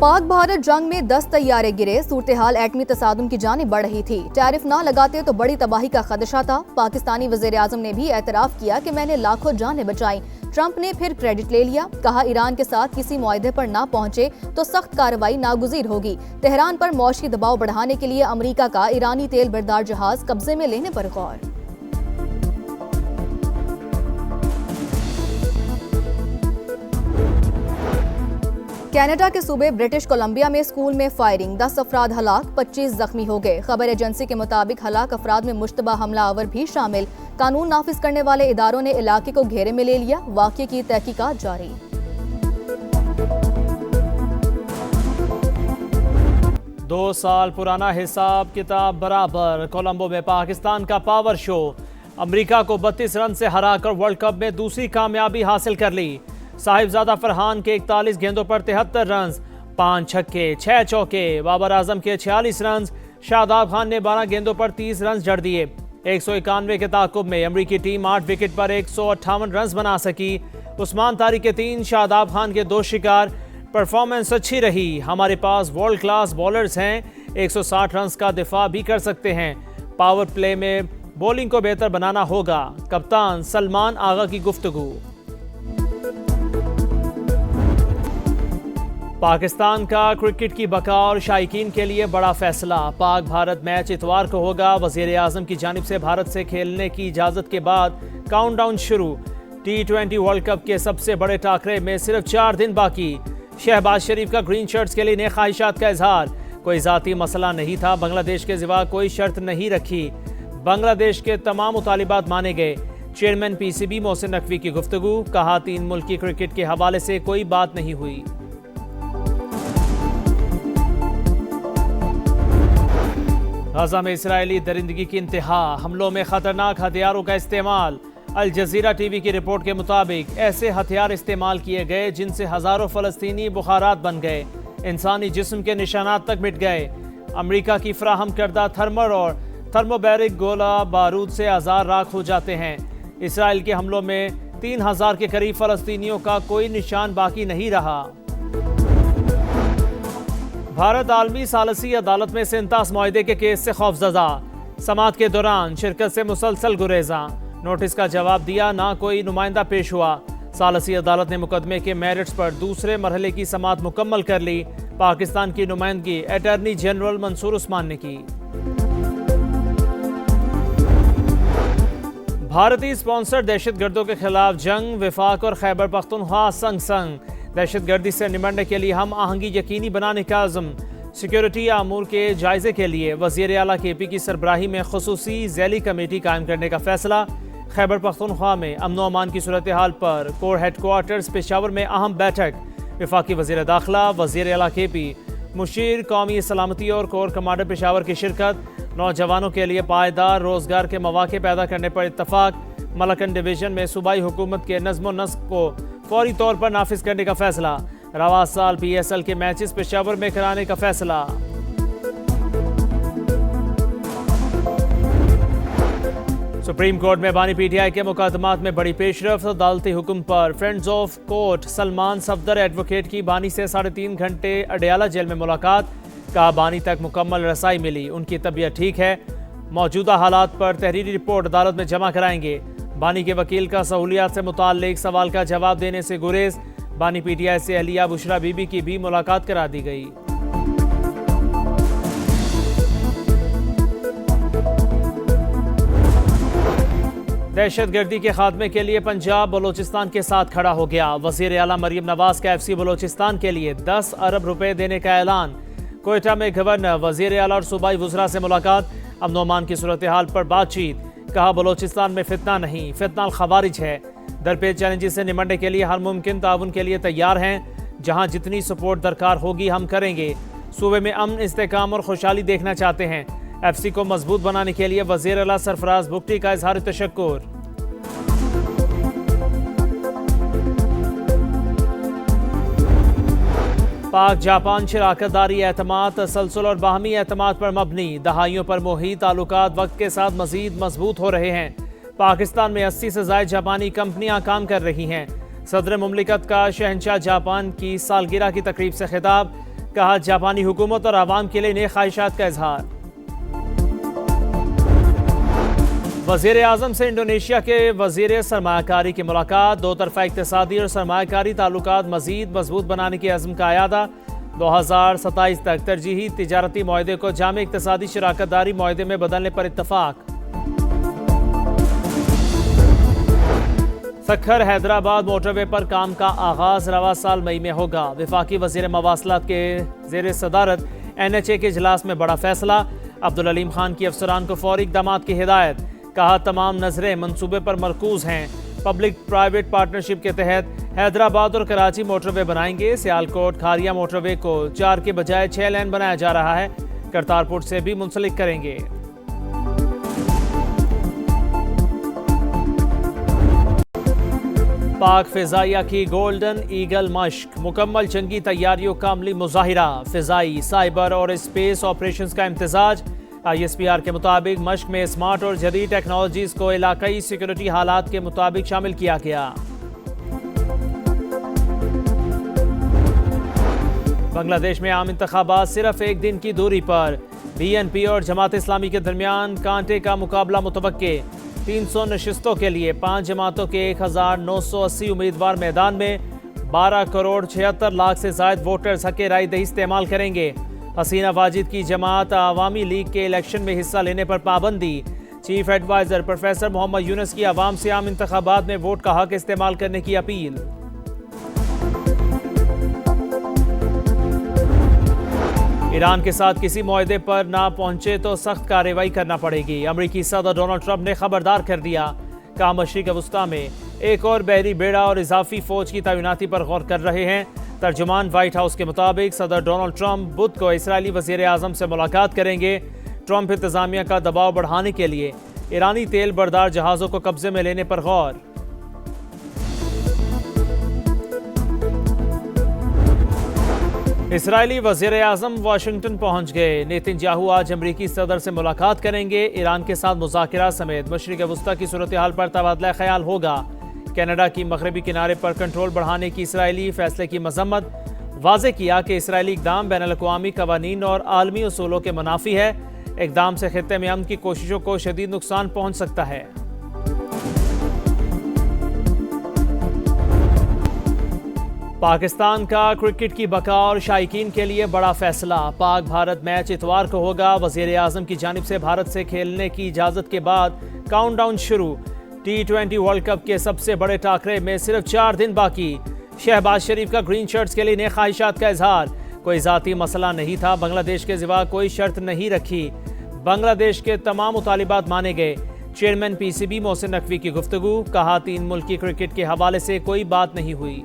पाक भारत जंग में 10 तैयारे गिरे, सूरत हाल एटमी तसादुम की जानिब बढ़ रही थी। टैरिफ ना लगाते तो बड़ी तबाही का खदशा था। पाकिस्तानी वज़ीर आज़म ने भी एतराफ़ किया कि मैंने लाखों जानें बचाई। ट्रंप ने फिर क्रेडिट ले लिया, कहा ईरान के साथ किसी मुआहदे पर ना पहुंचे तो सख्त कार्रवाई नागुज़ीर होगी। तेहरान पर मौशी दबाव बढ़ाने के लिए अमरीका का ईरानी तेल बरदार जहाज कब्जे में लेने पर गौर। कनाडा के सूबे ब्रिटिश कोलंबिया में स्कूल में फायरिंग, 10 अफराद हलाक, 25 जख्मी हो गए। खबर एजेंसी के मुताबिक हलाक अफराद में मुश्तबा हमलावर भी शामिल। कानून नाफिज करने वाले इदारों ने इलाके को घेरे में ले लिया। वाक़ये की तहकीकात जारी। दो साल पुराना हिसाब किताब बराबर। कोलंबो में पाकिस्तान का पावर शो। अमेरिका को 32 रन से हराकर वर्ल्ड कप में दूसरी कामयाबी हासिल कर ली। साहिबजादा फरहान के 41 गेंदों पर 73 रन, 5 छक्के 6 चौके। बाबर आजम के 46 रन। शादाब खान ने 12 गेंदों पर 30 रन जड़ दिए। 191 के ताकुब में अमरीकी टीम 8 विकेट पर 158 रन बना सकी। उस्मान तारिक के 3, शादाब खान के 2 शिकार। परफॉर्मेंस अच्छी रही। हमारे पास वर्ल्ड क्लास बॉलर्स हैं, 160 रन का दिफा भी कर सकते हैं। पावर प्ले में बॉलिंग को बेहतर बनाना होगा। कप्तान सलमान आगा की गुफ्तगू। पाकिस्तान का क्रिकेट की बका और शायकीन के लिए बड़ा फैसला। पाक भारत मैच इतवार को होगा। वज़ीर आज़म की जानिब से भारत से खेलने की इजाज़त के बाद काउंटडाउन शुरू। T20 वर्ल्ड कप के सबसे बड़े टाकरे में सिर्फ 4 दिन बाकी। शहबाज शरीफ का ग्रीन शर्ट्स के लिए नए ख्वाहिशात का इजहार। कोई ज़ाती मसला नहीं था, बांग्लादेश के सिवा कोई शर्त नहीं रखी। बांग्लादेश के तमाम मुतालिबात माने गए। चेयरमैन PCB मोहसिन नकवी की गुफ्तगू। कहा 3 मुल्की क्रिकेट के हवाले से कोई बात नहीं हुई। गाज़ा में इसराइली दरिंदगी की इंतहा, हमलों में खतरनाक हथियारों का इस्तेमाल। अल जज़ीरा TV की रिपोर्ट के मुताबिक ऐसे हथियार इस्तेमाल किए गए जिनसे हज़ारों फ़लस्तीनी बुखारात बन गए, इंसानी जिस्म के निशानात तक मिट गए। अमरीका की फ्राहम करदा थर्मल और थर्मोबैरिक गोला बारूद से आज़ार राख हो जाते हैं। इसराइल के हमलों में 3000 के करीब फ़लस्तीनियों का कोई निशान बाकी नहीं रहा। भारत आलमी सालसी अदालत में सिंतास मुआहदे के केस से खौफजदा। समाअत के दौरान शिरकत से मुसलसल गुरेजा। नोटिस का जवाब दिया, ना कोई नुमाइंदा पेश हुआ। सालसी अदालत ने मुकदमे के मेरिट्स पर दूसरे मरहले की समाअत मुकम्मल कर ली। पाकिस्तान की नुमाइंदगी अटॉर्नी जनरल मंसूर उस्मान ने की। भारतीय स्पॉन्सर दहशतगर्दों के खिलाफ जंग, विफाक और खैबर पख्तूनख्वा संग संग। दहशतगर्दी से निमटने के लिए हम आहंगी यकीनी बनाने का अज़्म। सिक्योरिटी अमूर के जायजे के लिए वज़ीर आला KP की सरबराही में खुसूसी ज़ैली कमेटी कायम करने का फैसला। खैबर पख्तूनख्वा में अमन व अमान की सूरत हाल पर कोर हेडक्वार्टर्स पेशावर में अहम बैठक। वफाकी वज़ीर दाखिला, वज़ीर आला KP, मुशीर कौमी सलामती और कोर कमांडर पेशावर की शिरकत। नौजवानों के लिए पायदार रोज़गार के मौके पैदा करने पर इत्तफाक। मलकन डिवीज़न में सूबाई हुकूमत के नज़्म व नस्क को फौरी तौर पर नाफिज करने का फैसला। रवा साल PSL के मैचेस पेशावर में कराने का फैसला। सुप्रीम कोर्ट में बानी PTI के मुकदमात में बड़ी पेशरफ। अदालती हुक्म पर friends of court Salman Safdar advocate की बानी से 3.5 घंटे अडयाला जेल में मुलाकात। कहा बानी तक मुकम्मल रसाई मिली, उनकी तबीयत ठीक है। मौजूदा हालात पर तहरीरी रिपोर्ट अदालत में जमा कराएंगे। बानी के वकील का सहूलियात से मुताल्लिक सवाल का जवाब देने से गुरेज। बानी PTI से अहलिया बुशरा बीबी की भी मुलाकात करा दी गई। दहशतगर्दी के खात्मे के लिए पंजाब बलोचिस्तान के साथ खड़ा हो गया। वज़ीर आला मरियम नवाज का FC बलोचिस्तान के लिए 10 अरब रुपए देने का ऐलान। कोयटा में गवर्नर, वज़ीर आला और सूबाई वज़रा से मुलाकात। अमन व अमान की सूरत हाल पर बातचीत। कहा बलोचिस्तान में फितना नहीं, फितना खवारिज है। दरपेश चैलेंजेस से निमटने के लिए हर मुमकिन ताउन के लिए तैयार हैं। जहां जितनी सपोर्ट दरकार होगी हम करेंगे। सूबे में अमन, इस्तेकाम और खुशहाली देखना चाहते हैं। FC को मजबूत बनाने के लिए वज़ीर आला सरफराज बुगटी का इजहार तशक्कुर। पाक जापान शराकतदारी एतमाद, तसलसल और बाहमी एतमाद पर मबनी। दहाइयों पर मोही ताल्लुकात वक्त के साथ मजीद मजबूत हो रहे हैं। पाकिस्तान में 80 से ज़ायद जापानी कंपनियां काम कर रही हैं। सदर मुमलिकत का शहंशाह जापान की सालगिरह की तकरीब से खिताब। कहा जापानी हुकूमत और आवाम के लिए नए ख्वाहिशात का इजहार। वज़ीर आज़म से इंडोनेशिया के वज़ीर सरमायाकारी की मुलाकात। दो तरफा इक़्तिसादी और सरमायाकारी ताल्लुकात मज़ीद मजबूत बनाने के अज़्म का अयादा। 2027 तक तरजीही तिजारती मुआहदे को जामे इक़्तिसादी शराकतदारी मुआहदे में बदलने पर इत्तफाक। सखर हैदराबाद मोटरवे पर काम का आगाज रवा साल मई में होगा। वफाकी वज़ीर मवासलात के ज़ेर सदारत NHA के इजलास में बड़ा फैसला। अब्दुल अलीम खान की अफसरान को फौरी इक़दामात की हिदायत। कहा तमाम नजरें मंसूबे पर मरकूज हैं। पब्लिक प्राइवेट पार्टनरशिप के तहत हैदराबाद और कराची मोटरवे बनाएंगे। सियालकोट खारिया मोटरवे को 4 के बजाय 6 लेन बनाया जा रहा है। करतारपुर से भी मुंसलिक करेंगे। पाक फिजाइया की गोल्डन ईगल मश्क। मुकम्मल जंगी तैयारियों का अमली मुजाहिरा। फिजाई, साइबर और स्पेस ऑपरेशंस का इम्तिजाज। ISPR के मुताबिक मश्क में स्मार्ट और जदीद टेक्नोलॉजीज को इलाकाई सिक्योरिटी हालात के मुताबिक शामिल किया गया। बांग्लादेश में आम इंतखाबात सिर्फ एक दिन की दूरी पर। BNP और जमात इस्लामी के दरमियान कांटे का मुकाबला मुतवक्के। 300 नशिस्तों के लिए 5 जमातों के 1980 उम्मीदवार मैदान में। 12 करोड़ 76 लाख से जायद वोटर्स हक़ राय दही इस्तेमाल करेंगे। हसीना वाजिद की जमात आवामी लीग के इलेक्शन में हिस्सा लेने पर पाबंदी। Chief adviser professor Muhammad Yunus की आवाम से आम इंतखाबात में वोट का हक इस्तेमाल करने की अपील। ईरान के साथ किसी मुआहदे पर ना पहुंचे तो सख्त कार्रवाई करना पड़ेगी। अमरीकी सदर डोनाल्ड ट्रंप ने खबरदार कर दिया। कहा मशरिक़ वस्ता में एक और बहरी बेड़ा और इजाफी फौज की तैनाती पर गौर कर रहे हैं। तर्जुमान व्हाइट हाउस के मुताबिक सदर डोनाल्ड ट्रंप बुध को इसराइली वज़ीर आज़म से मुलाकात करेंगे। ट्रंप इंतजामिया का दबाव बढ़ाने के लिए ईरानी तेल बरदार जहाज़ों को कब्जे में लेने पर गौर। इसराइली वज़ीर आज़म वाशिंगटन पहुंच गए। नेतन्याहू आज अमरीकी सदर से मुलाकात करेंगे। ईरान के साथ मुज़ाकरात समेत मशरिक़ वस्ता की सूरत हाल पर तबादला ख्याल होगा। कनाडा की मगरबी किनारे पर कंट्रोल बढ़ाने की इसराइली फैसले की मजम्मत। वाज़े किया कि इसराइली इक़दाम बैनुल-अक़वामी कवानीन और आलमी उसूलों के मुनाफी है। इक़दाम से खित्ते में अमन की कोशिशों को शदीद नुकसान पहुंच सकता है। पाकिस्तान का क्रिकेट की बका और शायकीन के लिए बड़ा फैसला। पाक भारत मैच इतवार को होगा। वज़ीर आज़म की जानिब से भारत से खेलने की इजाज़त के बाद काउंटडाउन शुरू। T20 वर्ल्ड कप के सबसे बड़े टाकरे में सिर्फ 4 दिन बाकी। शहबाज शरीफ का ग्रीन शर्ट्स के लिए नए ख्वाहिशात का इजहार। कोई ज़ाती मसला नहीं था। बांग्लादेश के सिवा कोई शर्त नहीं रखी। बांग्लादेश के तमाम मुतालिबात माने गए। चेयरमैन PCB मोहसिन नकवी की गुफ्तगू। कहा 3 मुल्की क्रिकेट के हवाले से कोई बात नहीं हुई।